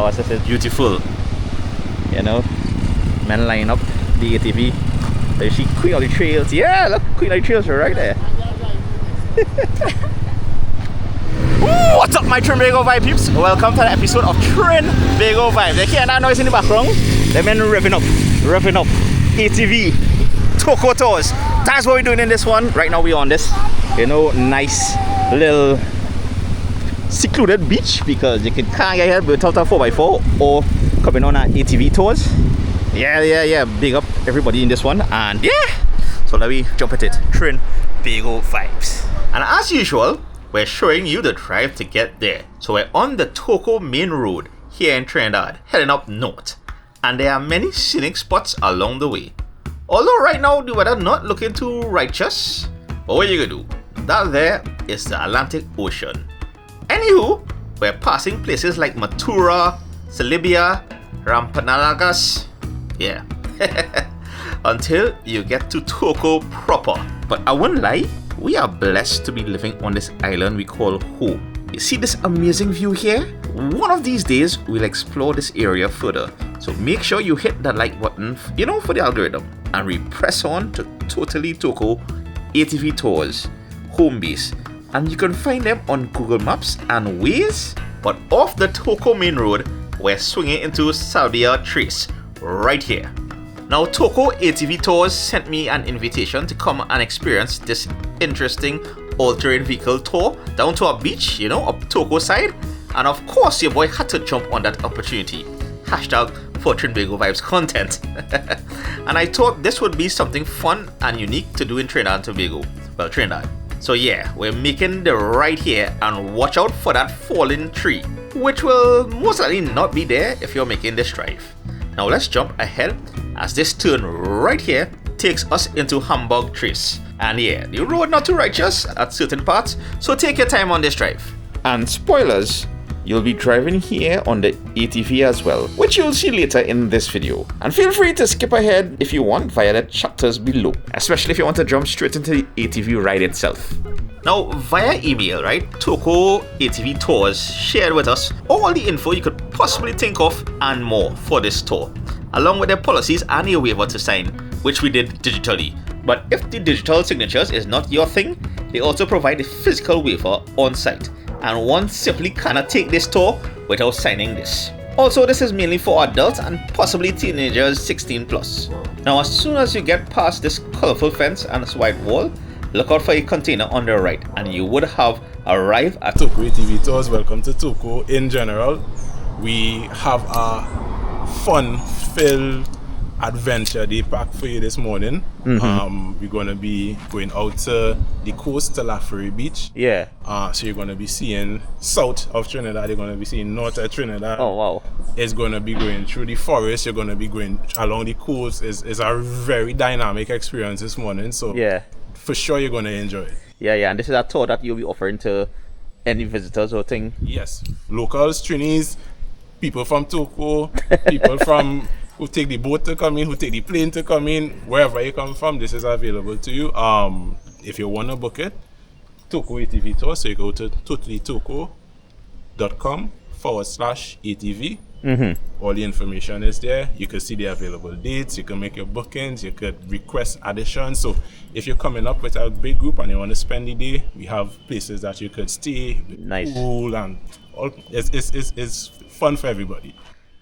Oh, this is beautiful. You know, men line up the ATV. There you see Queen of the Trails. Yeah, look, Queen of the Trails are right there. Ooh, what's up, my Trinbago Vibe peeps? Welcome to the episode of Trinbago Vibes. You hear that noise in the background? The men revving up. ATV Toco Tours. That's what we're doing in this one. Right now we're on this, you know, nice little secluded beach because you can't get here without a 4x4 or coming on an ATV Tours. Yeah. Big up everybody in this one. And yeah, so let me jump at it. Trinbago Vibes. And as usual, we're showing you the drive to get there. So we're on the Toco main road here in Trinidad, heading up north. And there are many scenic spots along the way. Although right now the weather not looking too righteous, but what you gonna do? That there is the Atlantic Ocean. Anywho, we're passing places like Matura, Celibia, Rampanalagas, yeah, until you get to Toco proper. But I won't lie, we are blessed to be living on this island we call home. You see this amazing view here? One of these days, we'll explore this area further. So make sure you hit that like button, you know, for the algorithm. And we press on to Totally Toco ATV Tours home base. And you can find them on Google Maps and Waze. But off the Toco main road, we're swinging into Salvia Trace, right here. Now, Toco ATV Tours sent me an invitation to come and experience this interesting all-terrain vehicle tour down to a beach, you know, up Toco side. And of course, your boy had to jump on that opportunity. Hashtag for Trinbago Vibes content. And I thought this would be something fun and unique to do in Trinidad and Tobago. Well, Trinidad. So yeah, we're making the right here and watch out for that fallen tree, which will most likely not be there if you're making this drive. Now let's jump ahead as this turn right here takes us into Hamburg Trace. And yeah, the road not too righteous at certain parts, so take your time on this drive. And spoilers, you'll be driving here on the ATV as well, which you'll see later in this video. And feel free to skip ahead if you want via the chapters below, especially if you want to jump straight into the ATV ride itself. Now, via email, right, Toco ATV Tours shared with us all the info you could possibly think of and more for this tour, along with their policies and a waiver to sign, which we did digitally. But if the digital signatures is not your thing, they also provide a physical waiver on site. And one simply cannot take this tour without signing this. Also, this is mainly for adults and possibly teenagers 16 plus. Now, as soon as you get past this colorful fence and this white wall, look out for a container on the right and you would have arrived at Toco ATV Tours. Welcome to Toco in general. We have a fun-filled adventure day packed for you this morning. We're going to be going out to the coast to Floret Beach. Yeah. So you're going to be seeing south of Trinidad. You're going to be seeing north of Trinidad. Oh wow. It's going to be going through the forest. You're going to be going along the coast. It's a very dynamic experience this morning. So yeah, for sure you're going to enjoy it. Yeah. And this is a tour that you'll be offering to any visitors or thing. Yes. Locals, Trinis, people from Toco, people from who take the boat to come in, who take the plane to come in, wherever you come from, this is available to you. If you want to book it, Toco ATV Tour, so you go to totallytoco.com/ATV. All the information is there. You can see the available dates, you can make your bookings, you could request additions. So if you're coming up with a big group and you want to spend the day, we have places that you could stay, nice pool and all. It's fun for everybody.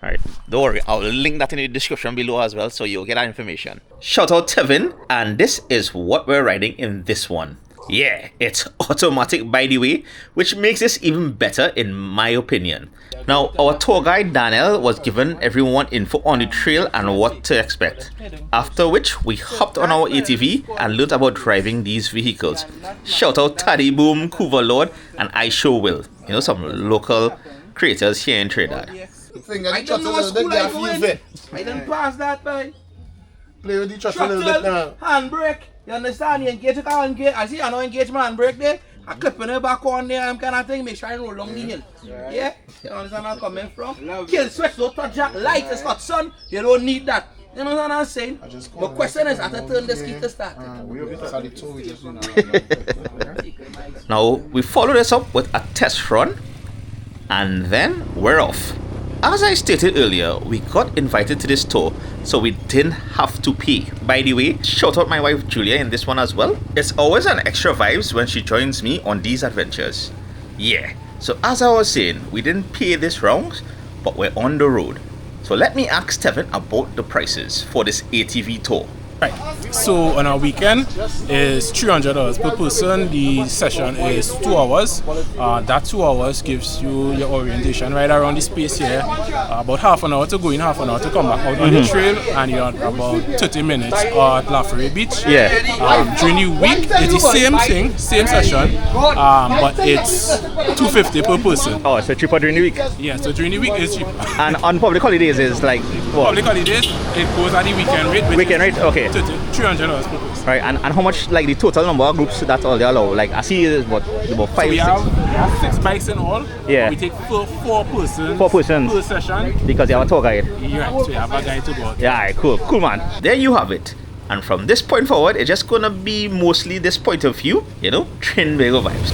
Alright, don't worry, I'll link that in the description below as well so you'll get that information. Shout out Tevin, and this is what we're riding in this one. Yeah, it's automatic by the way, which makes this even better in my opinion. Now, our tour guide Daniel was giving everyone info on the trail and what to expect. After which, we hopped on our ATV and learned about driving these vehicles. Shout out Taddy Boom, Coover Lord, and I Sure Will. You know, some local creators here in Trinidad. I don't know what school I go in. I didn't pass that, boy. Play with the truck a little bit now. Handbrake. You understand? You engage, you can't engage. I see I know engagement handbrake there. I clip in the back on there, kind of thing. Make sure I roll along the hill. Yeah? You understand where I'm coming from? Kill switch, don't touch jack. Light, it's hot sun. You don't need that. You know what I'm saying? The question is, after turn this key to start. Now, we follow this up with a test run. And then we're off. as I stated earlier, we got invited to this tour, so we didn't have to pay. By the way, shout out my wife Julia in this one as well. It's always an extra vibes when she joins me on these adventures. Yeah, so as I was saying, we didn't pay this round, but we're on the road. So let me ask Tevin about the prices for this ATV tour. Right. So on our weekend is $300 per person. The session is 2 hours. That 2 hours gives you your orientation right around the space here. About half an hour to go in, half an hour to come back out on the trail, and you're about 30 minutes at Foret Beach. Yeah. During the week, it's the same thing, same session, but it's $250 per person. Oh, so cheaper during the week. Yeah. So during the week it's cheaper. And on public holidays is like what? Public holidays, it goes at the weekend rate. Weekend rate, okay. $300 per person. Right, and how much like the total number of groups that all they allow? Like I see is about 5, So we 6. have 6 bikes in all. Yeah. We take 4 persons. 4 persons. Per session. Because you have a tour guide. Yeah, so you have a guy to go. Yeah, cool, man. There you have it. And from this point forward, it's just gonna be mostly this point of view, you know, Trinbago vibes.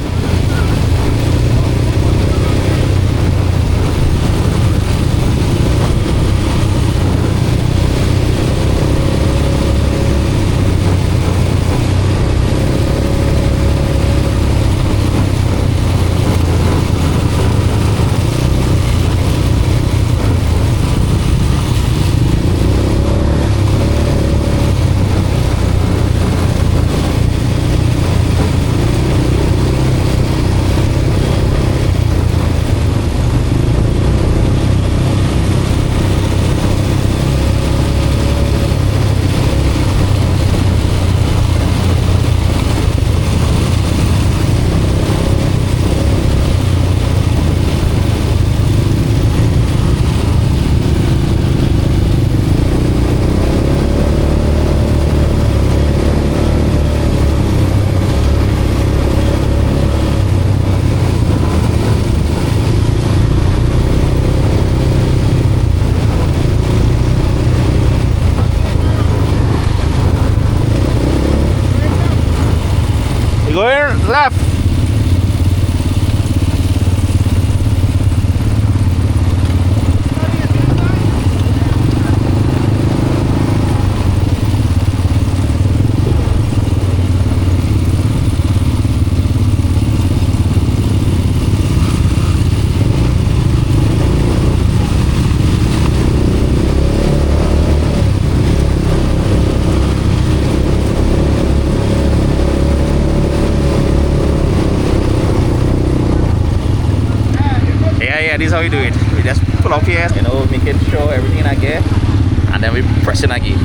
Going left. Yeah, this is how we do it. We just pull up here, you know, making sure everything in gear, and then we press in again.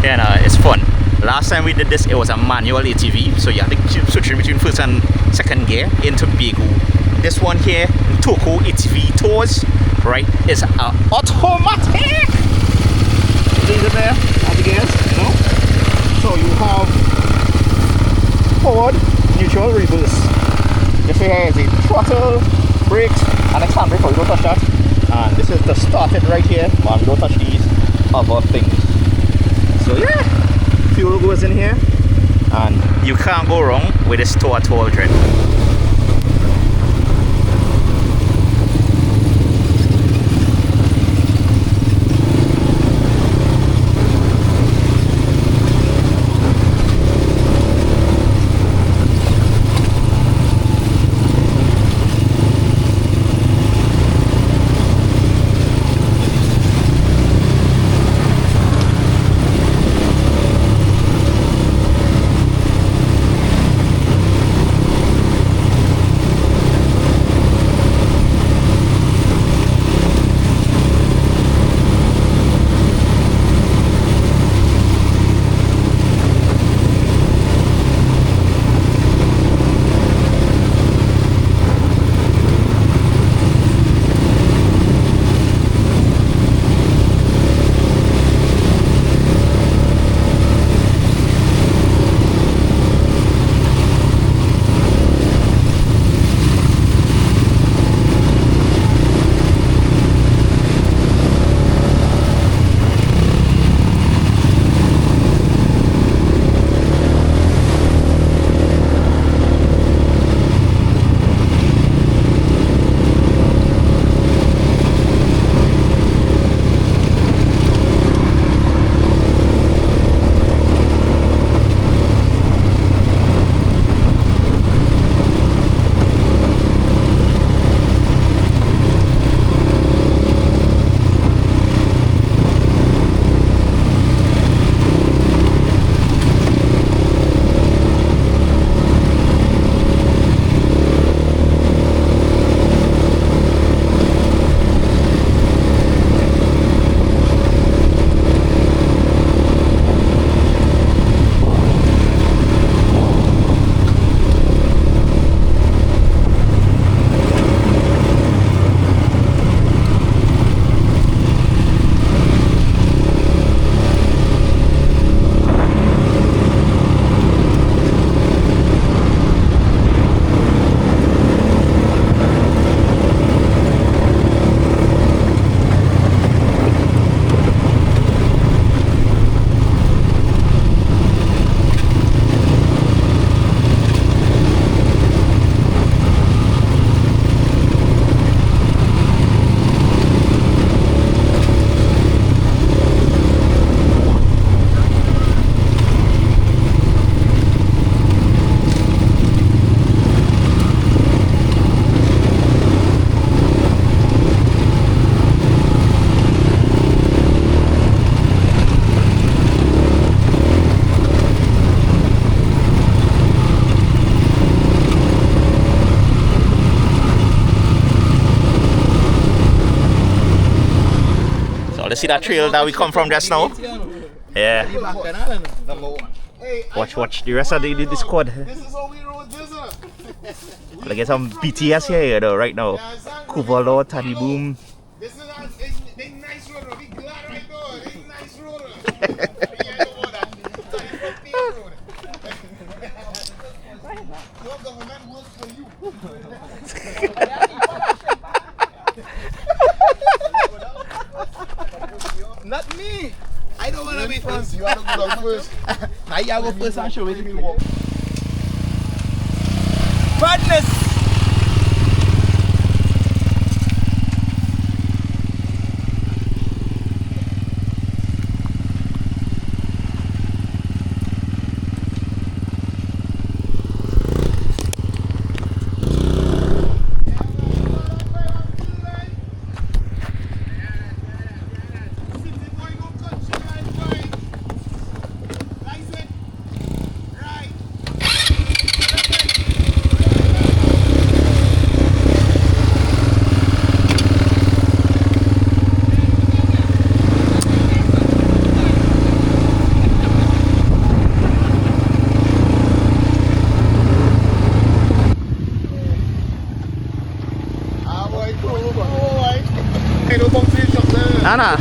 and it's fun. Last time we did this, it was a manual ATV, so you have to keep switching between first and second gear in Tobago. This one here, Toco ATV Tours, right, is automatic. Leave it there at the gears, you know. So you have forward, neutral, reverse. This here is a throttle, brakes, and a handbrake. We don't touch that. And this is to start it right here, and we don't touch these other things. So yeah, fuel goes in here, and you can't go wrong with this tow at all dread. You see that trail that we come from just now? Yeah. Watch the rest of the squad. This is how we rode this. Look at some BTS here though, right now. Kuvalo, Taddy Boom. This is a nice road. We glad right now. This is nice road. Yeah, no more that. Your government works for you. Not me. I don't want to be first. You have to go down first. Now you go first and show me the walk. Badness. Hey, no bump fish up there. Anna.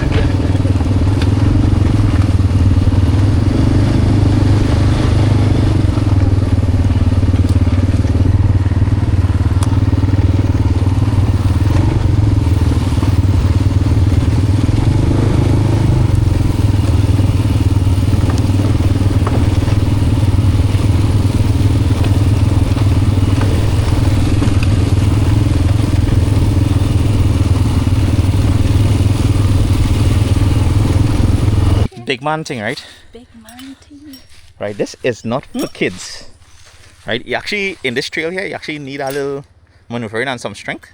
Big man thing, right? Big man thing. Right, this is not for kids. Right, you actually, in this trail here, you actually need a little maneuvering and some strength.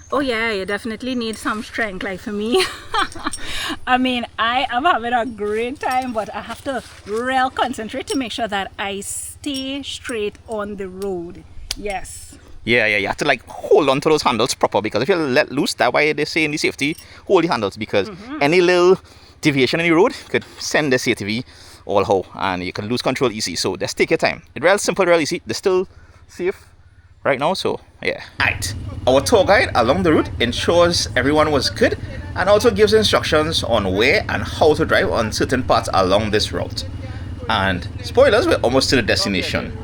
Oh yeah, you definitely need some strength. Like for me, I mean, I am having a great time, but I have to real concentrate to make sure that I stay straight on the road. Yes. Yeah, you have to like hold on to those handles proper, because if you let loose, that's why they say in the safety, hold the handles, because any little deviation in the road could send the ATV all how, and you can lose control easy. So just take your time. It's real simple, real easy. They're still safe right now, so yeah. Alright, our tour guide along the route ensures everyone was good and also gives instructions on where and how to drive on certain parts along this route. And spoilers, we're almost to the destination.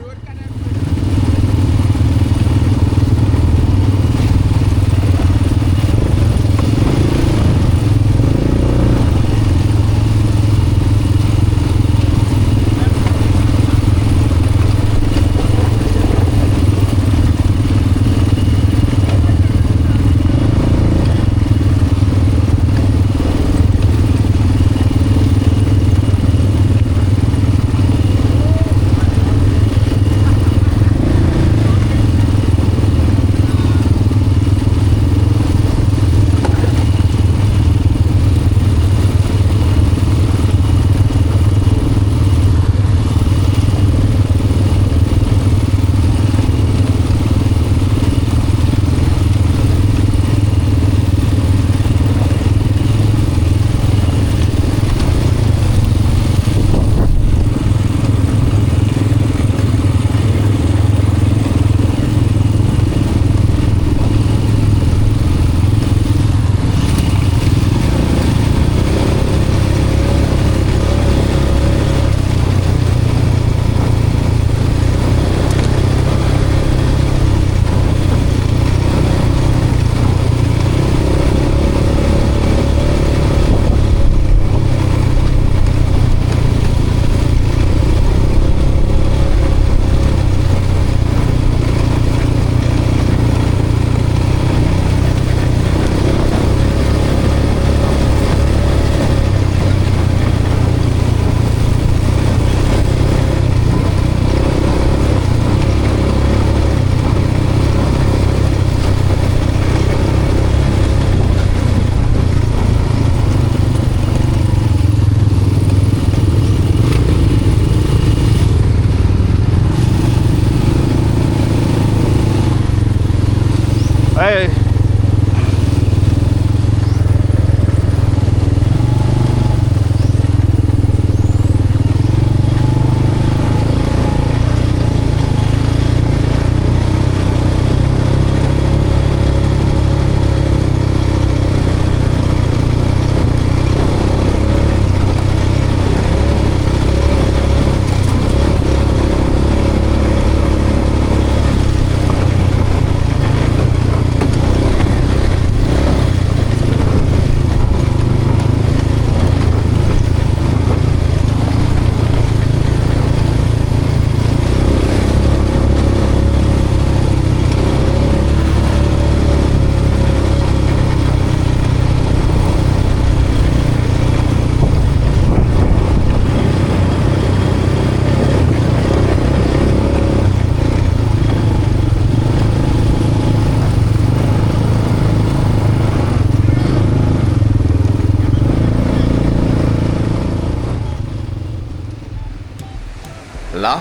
Hey.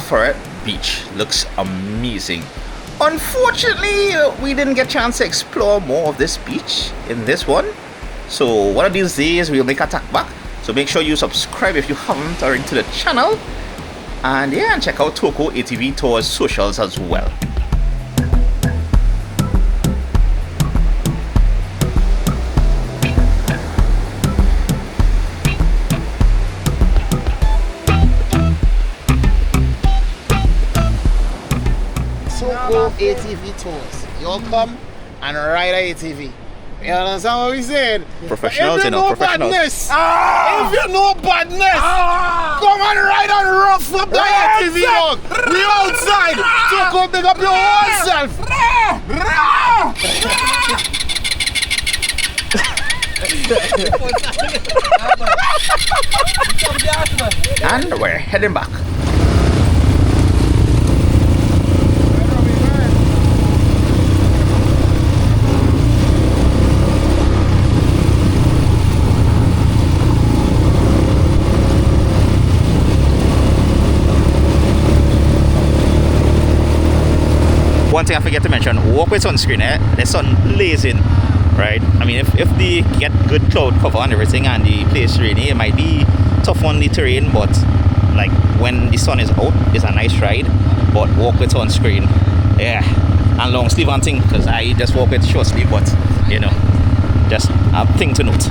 Foret Beach looks amazing. Unfortunately, we didn't get a chance to explore more of this beach in this one. So one of these days we'll make a tack back. So make sure you subscribe if you haven't already to the channel. And yeah, and check out Toco ATV Tours socials as well. ATV Tours. Y'all come and ride a ATV. You understand what we saying? Professionals, you know, professionals. Badness, if you know badness, come and ride and rough up the ATV dog. We outside. Toco, pick up your whole self. And we're heading back. One thing I forget to mention, walk with sunscreen, the sun blazing, right? I mean, if they get good cloud cover and everything and the place rainy, it might be tough on the terrain, but like when the sun is out, it's a nice ride, but walk with sunscreen, yeah, and long sleeve and thing, because I just walk with short sleeve, but you know, just a thing to note.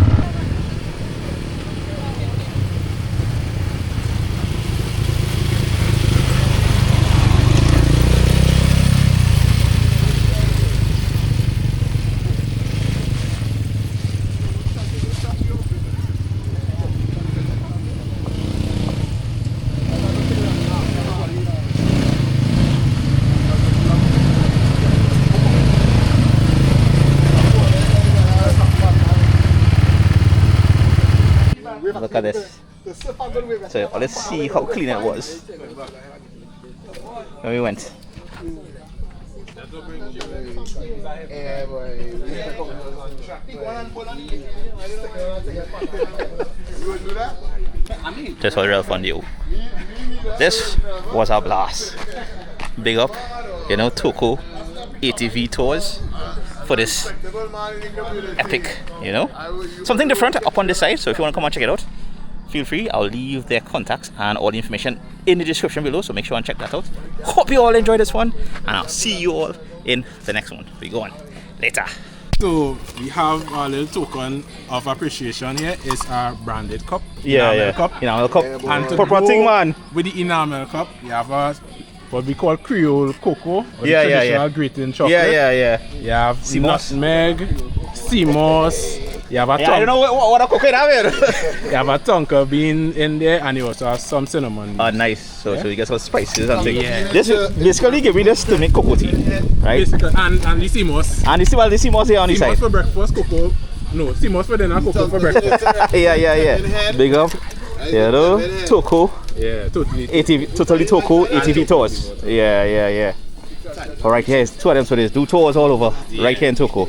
Look at this. So let's see how clean it was when we went. This was real fun, yo. This was a blast. Big up, you know, Toco ATV Tours for this epic, you know, something different up on this side. So if you want to come and check it out, feel free. I'll leave their contacts and all the information in the description below, so make sure and check that out. Hope you all enjoyed this one, and I'll see you all in the next one. We go on later. So we have a little token of appreciation here. It's our branded cup. Enamel cup. And to proper go thing, man. with the enamel cup, we have a what we call Creole cocoa, or the Yeah, traditional grating chocolate. Yeah. You have Sea moss. nutmeg, sea moss. You have a I don't know what a coconut have. you have a tonka bean in there, and you also have some cinnamon. Oh, nice. So you get some spices and things. Yeah. This basically give me this to make cocoa tea, right? Basically, and the sea moss. And the sea moss here on the Sea side. moss for breakfast, cocoa. No, sea moss for dinner, cocoa for breakfast. Yeah. Big up. You know, Toco. Yeah, totally. Totally Toco ATV Tours. Yeah. Alright, here's two of them, so there's do tours all over right here in Toco.